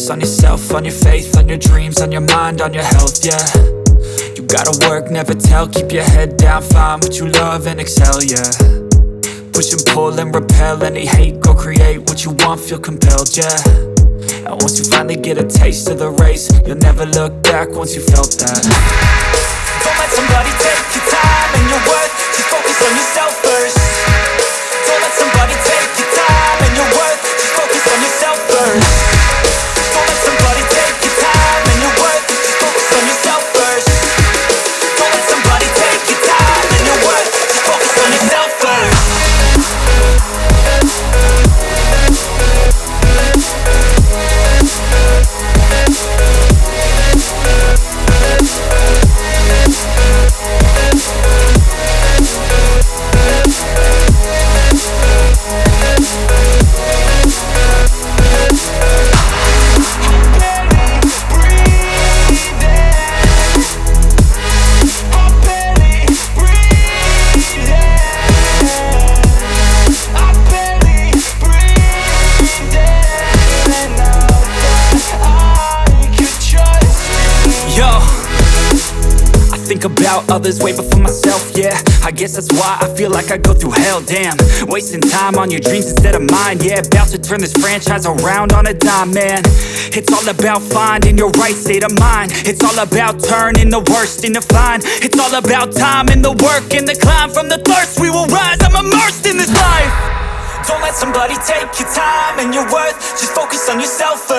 focus on yourself, on your faith, on your dreams, on your mind, on your health, yeah. You gotta work, never tell, keep your head down, find what you love and excel, yeah. Push and pull and repel any hate, go create what you want, feel compelled, yeah. And once you finally get a taste of the race, you'll never look back once you felt that. Don't let somebody take your time and your worth, just focus on yourself first. Don't let somebody take your time and your worth, just focus on yourself first. Don't let somebody take your time and your worth, just focus on yourself first. Don't let somebody take your time and your worth, just focus on yourself first. Think about others way before myself, yeah. I guess that's why I feel like I go through hell, damn. Wasting time on your dreams instead of mine, yeah. About to turn this franchise around on a dime, man. It's all about finding your right state of mind. It's all about turning the worst into fine. It's all about time and the work and the climb. From the thirst we will rise, I'm immersed in this life. Don't let somebody take your time and your worth, just focus on yourself first.